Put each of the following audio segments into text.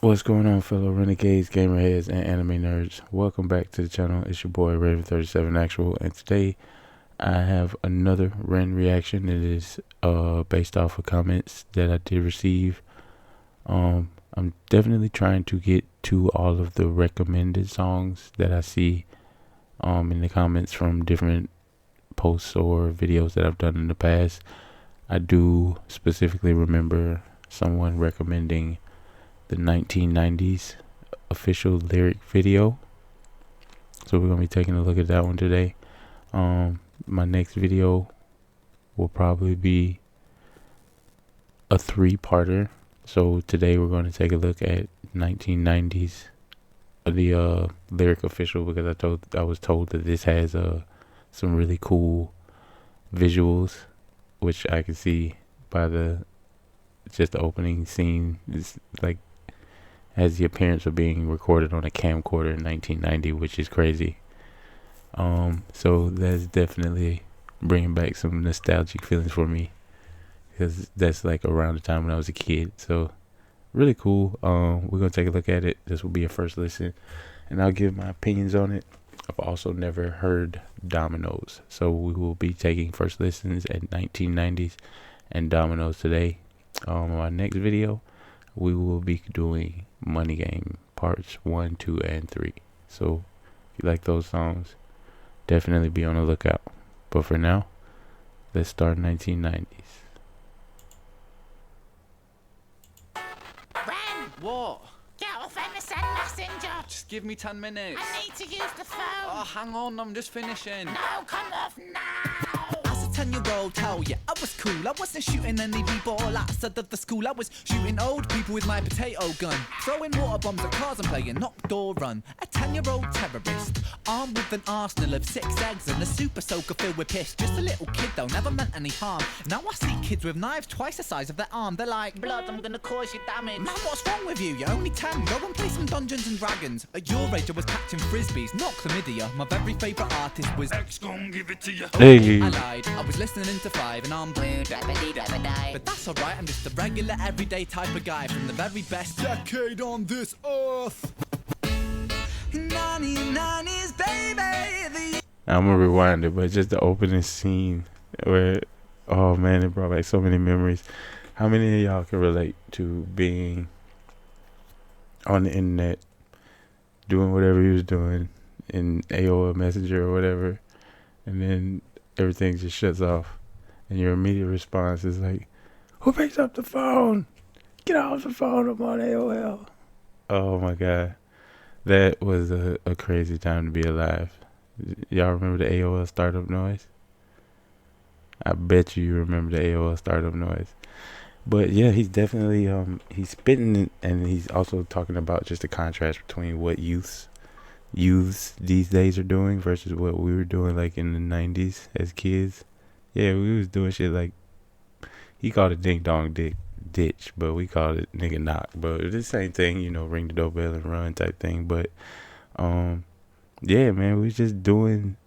What's going on, fellow renegades, gamerheads, and anime nerds? Welcome back to the channel. It's your boy Raven37 Actual, and today I have another Ren reaction. It is based off of comments that I did receive. I'm definitely trying to get to all of the recommended songs that I see in the comments from different posts or videos that I've done in the past. I do specifically remember someone recommending the 1990's official lyric video, so we're gonna be taking a look at that one today. My next video will probably be a three-parter. So today we're going to take a look at 1990's the lyric official, because I was told that this has some really cool visuals, which I can see by the opening scene. It's like has the appearance of being recorded on a camcorder in 1990, which is crazy. So that's definitely bringing back some nostalgic feelings for me, because that's like around the time when I was a kid. So really cool. We're gonna take a look at it. This will be a first listen, and I'll give my opinions on it. I've also never heard Dominoes, so we will be taking first listens at 1990's and Dominoes today. My next video, we will be doing Money Game parts 1, 2, and 3. So if you like those songs, definitely be on the lookout. But for now, let's start 1990's. Ren! What? Get off MSN Messenger! Just give me 10 minutes. I need to use the phone! Oh, hang on, I'm just finishing. No, come off now! As a 10-year-old, tell ya, I was cool. I wasn't shooting any people outside of the school. I was shooting old people with my potato gun, throwing water bombs at cars and playing knock door run. A 10-year-old terrorist, armed with an arsenal of 6 eggs and a super soaker filled with piss. Just a little kid though, never meant any harm. Now I see kids with knives twice the size of their arm. They're like, Blood, I'm gonna cause you damage. man, what's wrong with you? You're only 10. Go and play some Dungeons and Dragons. At your age, I was catching frisbees, not chlamydia. My very favourite artist was X gon' give it to you. Hey. I lied. I was listening to 5 and I'm blue. But that's alright, I'm just a regular everyday type of guy from the very best decade on this earth. 1990's, baby. I'm gonna rewind it, but just the opening scene where, oh man, it brought back so many memories. How many of y'all can relate to being on the internet, doing whatever he was doing in AOL Messenger or whatever, and then everything just shuts off, and your immediate response is like, who picks up the phone? Get off the phone, I'm on AOL. Oh my god, that was a crazy time to be alive. Y'all remember the AOL startup noise? I bet you remember the AOL startup noise. But yeah, he's definitely he's spitting, and he's also talking about just the contrast between what youths these days are doing versus what we were doing like in the 90's as kids. Yeah, we was doing shit like, he called it ding dong ditch, but we called it nigga knock. But it's the same thing, you know, ring the doorbell and run type thing. But yeah, man, we was just doing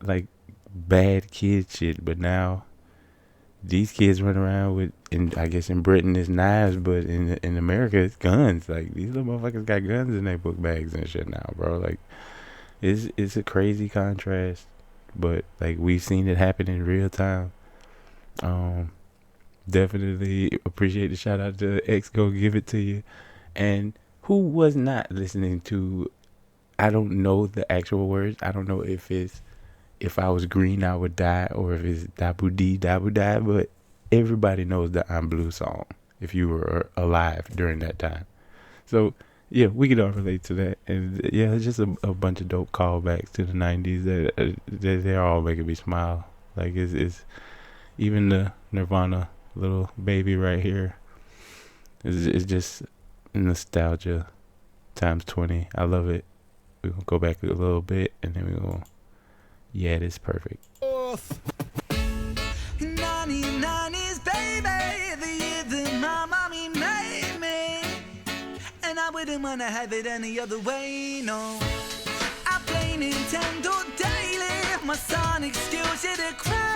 like bad kid shit. But now these kids run around with, I guess in Britain it's knives, but in America it's guns. Like, these little motherfuckers got guns in their book bags and shit now, bro. Like, it's a crazy contrast, but like we've seen it happen in real time. Definitely appreciate the shout out to X Go Give It To You. And who was not listening to, I don't know the actual words. I don't know if it's if I was green I would die, or if it's dabu dee dabu die, but everybody knows the I'm Blue song if you were alive during that time. So yeah, we could all relate to that. And yeah, it's just a bunch of dope callbacks to the 90's that they're all making me smile. Like, it's even the Nirvana little baby right here. It's just nostalgia times 20. I love it. We're gonna go back a little bit, and then we're gonna, yeah, it's perfect. 1990's, baby, the year that my mommy made me, and I wouldn't wanna have it any other way, no. I play Nintendo daily, my Sonic skills, yeah, they're crazy.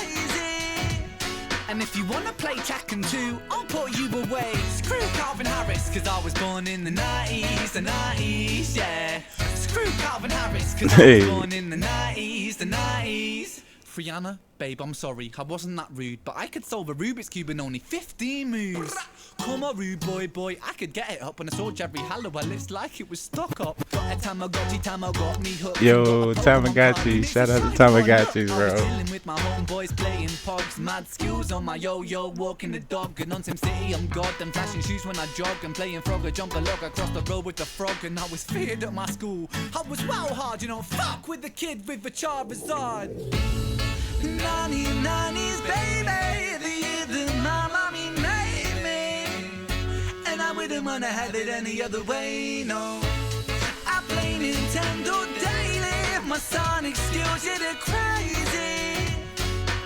And if you wanna play Tekken 2, I'll put you away. Screw Calvin Harris, cause I was born in the 90s, yeah. Screw Calvin Harris, cause I was born in the 90s. Rihanna, babe, I'm sorry, I wasn't that rude, but I could solve a Rubik's Cube in only 15 moves. Come on, rude boy, I could get it up. When I saw Jerry Halliwell, it's like it was stuck up. Got a Tamagotchi me hooked. Yo, Tamagotchi, shout out to Tamagotchi, I was bro. chilling with my homeboys playing pogs, mad skills on my yo-yo, walking the dog. And on Sim City, I'm god, them flashing shoes when I jog. And playing Frogger, jump a log across the road with the frog. And I was feared at my school, I was well hard, you know, fuck with the kid with the Charizard. 1990's, baby, the year that my mommy made me. And I wouldn't wanna have it any other way, no. I play Nintendo daily, my sonic skills, yeah, they're crazy.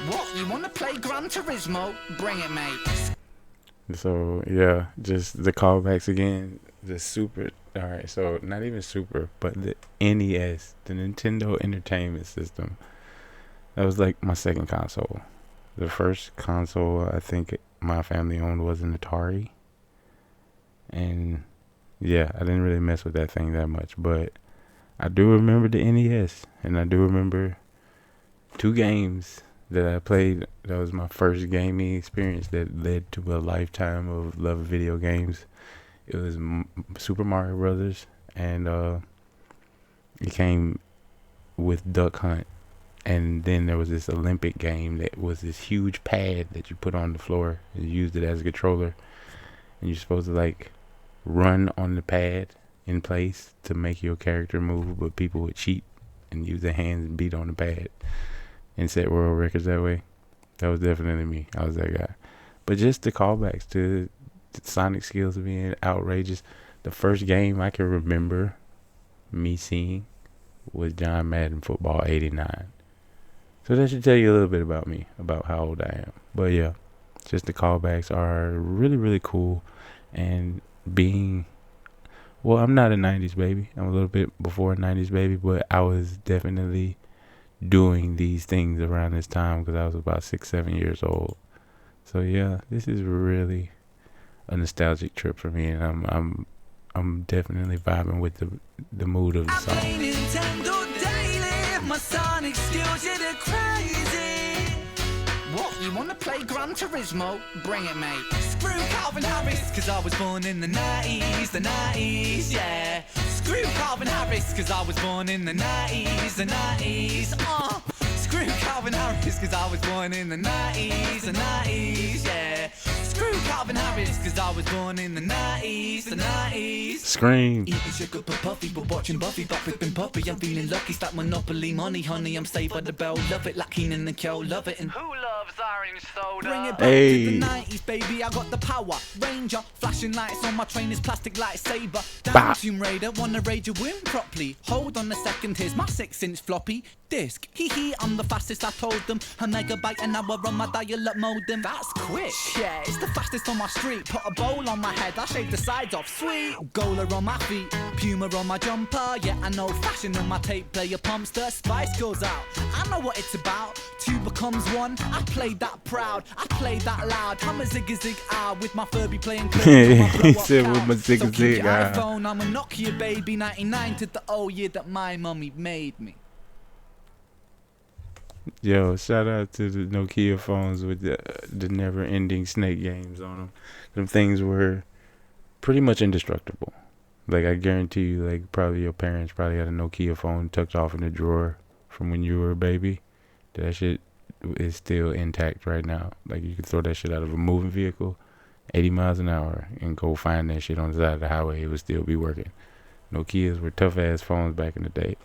What, you wanna play Gran Turismo? Bring it, mate. So yeah, just the callbacks again. The Super. All right, so not even Super, but the NES, the Nintendo Entertainment System. That was like my second console. The first console I think my family owned was an Atari. And yeah, I didn't really mess with that thing that much. But I do remember the NES. And I do remember 2 games that I played. That was my first gaming experience that led to a lifetime of love of video games. It was Super Mario Brothers. And it came with Duck Hunt. And then there was this Olympic game that was this huge pad that you put on the floor and you used it as a controller. And you're supposed to like run on the pad in place to make your character move, but people would cheat and use their hands and beat on the pad and set world records that way. That was definitely me. I was that guy. But just the callbacks to Sonic skills being outrageous. The first game I can remember me seeing was John Madden Football 89. So that should tell you a little bit about me, about how old I am. But yeah, just the callbacks are really, really cool. And being, well, I'm not a 90s baby. I'm a little bit before a 90s baby, but I was definitely doing these things around this time because I was about 6, 7 years old. So yeah, this is really a nostalgic trip for me, and I'm definitely vibing with the mood of the song. Nintendo daily, my sonic skills, yeah, they're crazy. What, you wanna play Gran Turismo? Bring it, mate. Screw Calvin Harris, cause I was born in the 90s, yeah. Screw Calvin Harris, cause I was born in the 90s, Screw Calvin Harris, cause I was born in the 90s, yeah. Screw Calvin Harris, cause I was born in the 90s. Scream. Eating sugar but puffy, but watching Buffy, but flipping puppy. I'm feeling lucky, stack Monopoly money, honey. I'm saved by the bell, love it like Keenan and Kel, love it. And Who loves orange soda? bring it back Hey. to the 90s, baby. I got the power. Ranger, flashing lights on my train is plastic lightsaber. Bah. Damn, Tomb Raider, wanna raid your win properly. Hold on a second, here's my 6-inch floppy disk. Hee hee, I'm the fastest, I told them. A megabyte an hour on my dial-up modem. That's quick. Yeah, it's the fastest on my street. Put a bowl on my head, I shave the sides off. Sweet. Gola on my feet, Puma on my jumper. Yeah, I know fashion on my tape player pumps. The spice goes out. I know what it's about. 2 becomes 1. I played that proud. I played that loud. I'm a zig ah with my Furby playing. He said with my so keep zig your ah. iPhone, I'm a Nokia baby. 99 to the old year that my mummy made me. Yo, shout out to the Nokia phones with the never-ending snake games on them. Them things were pretty much indestructible. Like, I guarantee you, like, probably your parents probably had a Nokia phone tucked off in the drawer from when you were a baby. That shit is still intact right now. Like, you could throw that shit out of a moving vehicle, 80 miles an hour, and go find that shit on the side of the highway. It would still be working. Nokias were tough-ass phones back in the day.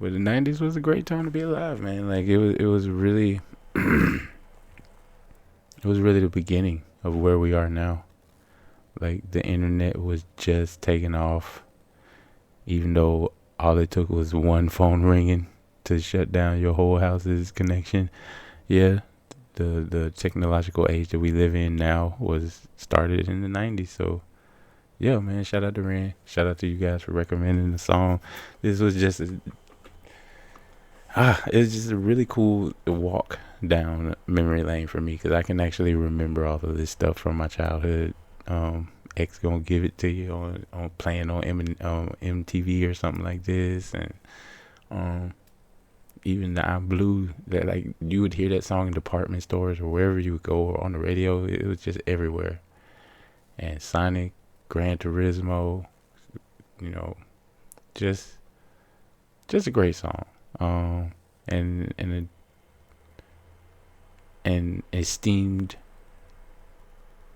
But the 90s was a great time to be alive, man. Like, it was really it was really the beginning of where we are now. Like, the internet was just taking off, even though all it took was one phone ringing to shut down your whole house's connection. Yeah, the technological age that we live in now was started in the 90s. So yeah, man, shout out to Ren. Shout out to you guys for recommending the song. This was just It's just a really cool walk down memory lane for me because I can actually remember all of this stuff from my childhood. X gonna give it to you on playing on MTV or something like this, and um, even the I'm Blue, that like you would hear that song in department stores or wherever you would go or on the radio. It was just everywhere. And Sonic, Gran Turismo, you know, just a great song. And an esteemed,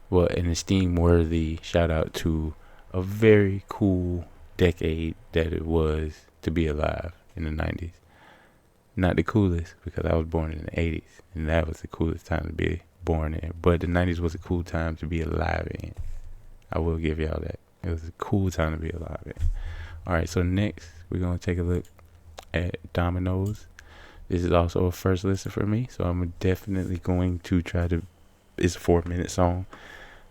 well, an esteem worthy shout out to a very cool decade that it was to be alive in the 90s. Not the coolest because I was born in the 80s and that was the coolest time to be born in. But the 90s was a cool time to be alive in. I will give y'all that. It was a cool time to be alive in. Alright, so next we're going to take a look at Dominoes. This is also a first listen for me, so I'm definitely going to try to, it's a 4-minute song.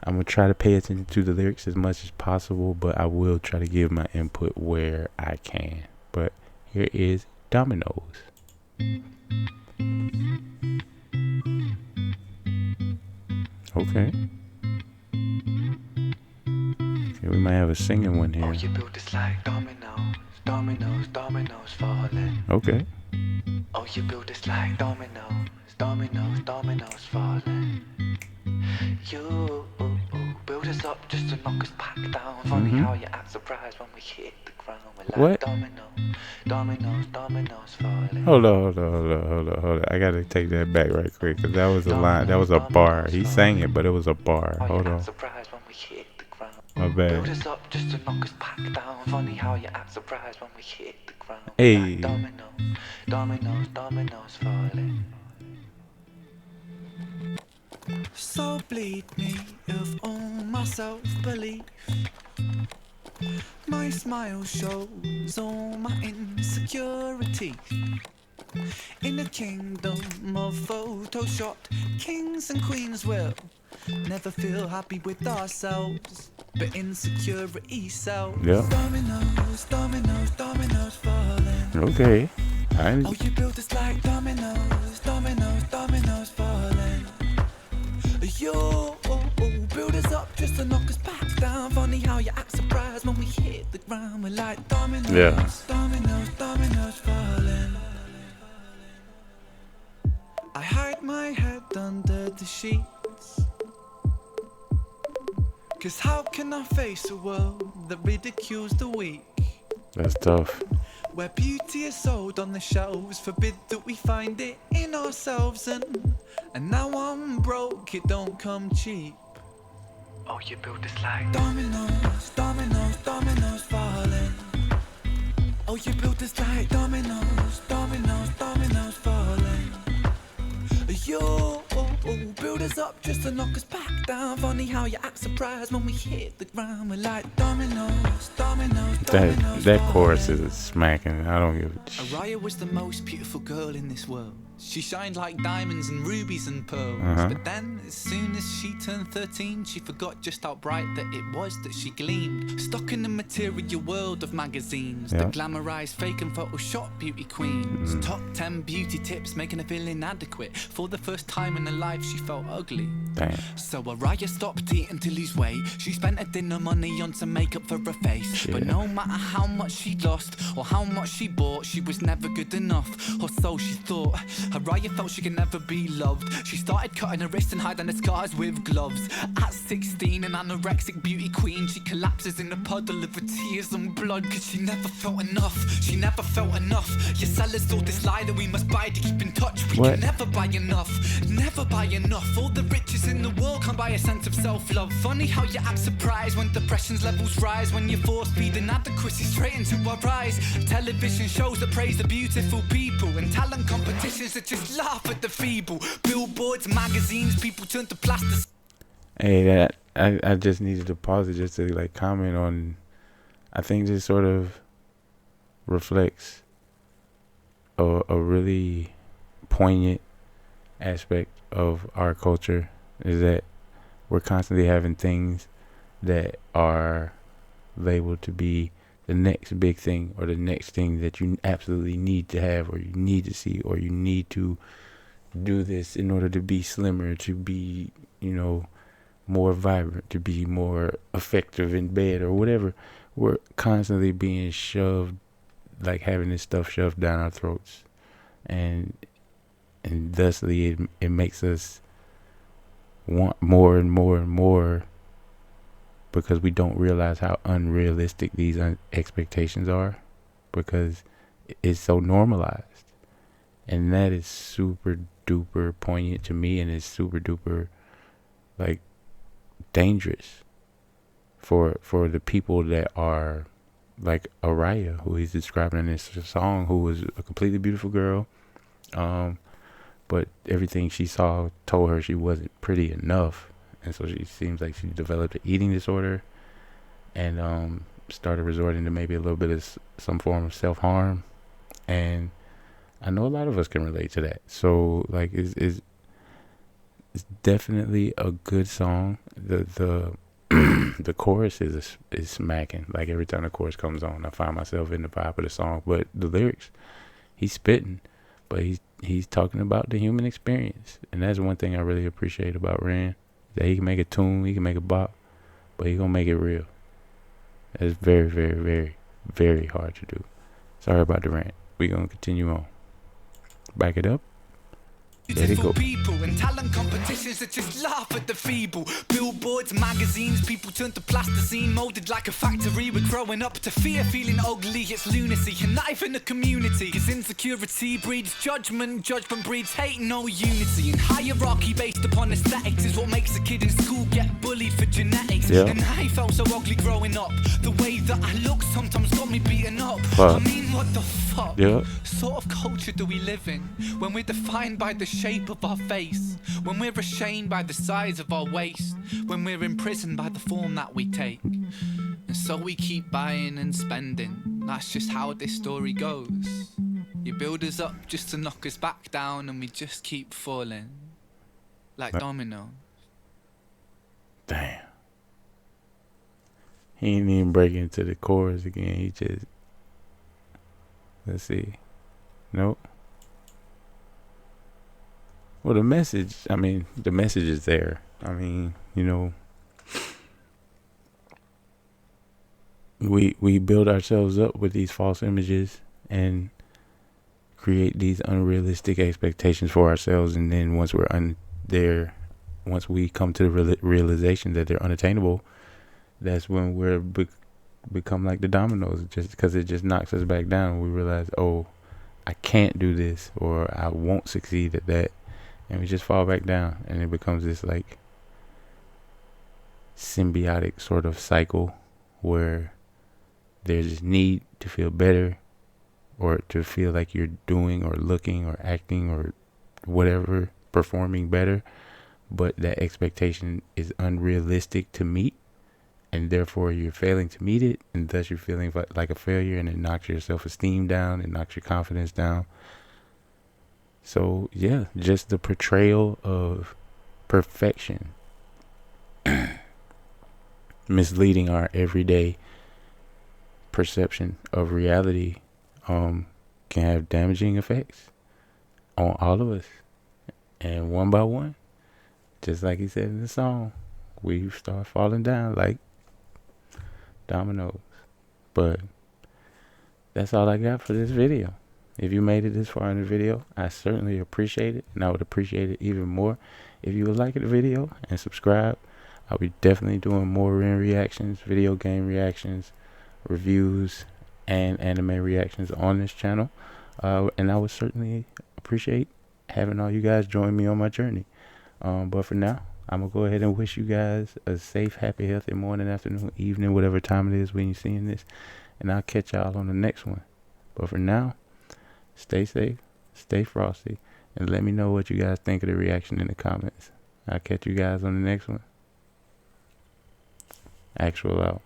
I'm going to try to pay attention to the lyrics as much as possible, but I will try to give my input where I can. But here is Dominoes. Okay. Okay, we might have a singing one here. Oh, you build this like dominoes, dominoes, dominoes falling. Okay. Oh, you build this like dominoes, dominoes, dominoes falling. You build us up just to knock us back down. Funny how you act surprised when we hit the ground. We're like What? dominoes, dominoes, dominoes falling. Hold on. I gotta take that back right quick, because that was a line, that was a bar. He sang it, but it was a bar. Hold on. Surprised when we hit the ground. My Build bad. us up just to knock us back down. Funny how you act surprised when we hit the ground. Hey. Like dominoes, dominoes, dominoes falling. So bleed me of all my self-belief. My smile shows all my insecurity. In a kingdom of photoshopped kings and queens will never feel happy with ourselves, but insecurity sells. Yeah. Dominoes, dominoes, dominoes falling. Okay. Oh, you built us like dominoes, dominoes, dominoes falling. You build us up just to knock us back down. Funny how you act surprised when we hit the ground. We're like dominoes, Yeah. dominoes, dominoes falling. I hide my head under the sheets, 'cause how can I face a world that ridicules the weak? That's tough. Where beauty is sold on the shelves, forbid that we find it in ourselves. And now I'm broke, it don't come cheap. Oh, you build this like Dominoes, dominoes, dominoes falling. Oh, you built this like dominoes, dominoes, dominoes falling. You build us up just to knock us back down. Funny how you act surprised when we hit the ground. We're like dominoes, dominoes, dominoes That chorus falling. is smacking. I don't give a shit. Araya was the most beautiful girl in this world. She shined like diamonds and rubies and pearls. But then, as soon as she turned 13, she forgot just how bright that it was that she gleamed. Stuck in the material world of magazines Yeah. that glamorise fake and Photoshop beauty queens. Top 10 beauty tips making her feel inadequate. For the first time in her life, she felt ugly. Damn. So Araya stopped eating to lose weight. She spent her dinner money on some makeup for her face. But no matter how much she lost or how much she bought, she was never good enough, or so she thought. Araya felt she could never be loved. She started cutting her wrists and hiding her scars with gloves. At 16, an anorexic beauty queen, she collapses in a puddle of her tears and blood, 'cause she never felt enough. She never felt enough. Your sellers sold this lie that we must buy to keep in touch. We What? can never buy enough. Never buy enough. All the riches in the world can't buy a sense of self-love. Funny how you act surprised when depression's levels rise, when you force feed inadequacy straight into our eyes. Television shows that praise the beautiful people, and talent competitions that just laugh at the feeble. Billboards, magazines, people turn to plastic. Hey, that I just needed to pause it just to like comment on. I think this sort of reflects a really poignant aspect of our culture, is that we're constantly having things that are labeled to be the next big thing, or the next thing that you absolutely need to have, or you need to see, or you need to do this in order to be slimmer, to be, more vibrant, to be more effective in bed or whatever. We're constantly being shoved, like having this stuff shoved down our throats, and thusly it makes us want more and more and more, because we don't realize how unrealistic these expectations are, because it's so normalized. And that is super duper poignant to me, and it's super duper like dangerous for the people that are like Araya, who he's describing in this song, who was a completely beautiful girl, but everything she saw told her she wasn't pretty enough, and so she seems like she developed an eating disorder, and started resorting to maybe a little bit of some form of self-harm. And I know a lot of us can relate to that. So like it's definitely a good song. The the chorus is smacking. Like every time the chorus comes on, I find myself in the vibe of the song. But the lyrics, he's spitting, but he's talking about the human experience, and that's one thing I really appreciate about Ren. That he can make a tune, he can make a bop, but he gonna make it real. That's very, very, very, very hard to do. Sorry about the rant. We gonna continue on. Back it up. Let it go. People and talent competitions that just laugh at the feeble. Billboards, magazines, people turn to plasticine, molded like a factory. We're growing up to fear, feeling ugly. It's lunacy, a knife in the community. Cause insecurity breeds judgment, judgment breeds hate, no unity. And hierarchy based upon aesthetics is what makes a kid in school get bullied for genetics. Yeah. And I felt so ugly growing up. The way that I look sometimes got me beaten up. Fuck. I mean, what the fuck? Yeah. Sort of culture do we live in when we're defined by the shape of our face, when we're ashamed by the size of our waist, when we're imprisoned by the form that we take? And so we keep buying and spending. That's just how this story goes. You build us up just to knock us back down, and we just keep falling like dominoes. Damn. He ain't even break into the chorus again. He just, let's see. Nope. Well, the message is there. I mean, we build ourselves up with these false images and create these unrealistic expectations for ourselves, and then once once we come to the realization that they're unattainable, that's when we're become like the dominoes, just because it just knocks us back down. We realize, oh, I can't do this, or I won't succeed at that. And we just fall back down, and it becomes this like symbiotic sort of cycle where there's this need to feel better, or to feel like you're doing or looking or acting or whatever, performing better, but that expectation is unrealistic to meet, and therefore you're failing to meet it, and thus you're feeling like a failure, and it knocks your self-esteem down, it knocks your confidence down. So yeah, just the portrayal of perfection misleading our everyday perception of reality can have damaging effects on all of us. And one by one, just like he said in the song, we start falling down like dominoes. But that's all I got for this video. If you made it this far in the video, I certainly appreciate it, and I would appreciate it even more if you would like the video and subscribe. I'll be definitely doing more Ren reactions, video game reactions, reviews, and anime reactions on this channel, and I would certainly appreciate having all you guys join me on my journey. But for now, I'm gonna go ahead and wish you guys a safe, happy, healthy morning, afternoon, evening, whatever time it is when you're seeing this, and I'll catch y'all on the next one. But for now, stay safe, stay frosty, and let me know what you guys think of the reaction in the comments. I'll catch you guys on the next one. Actual out.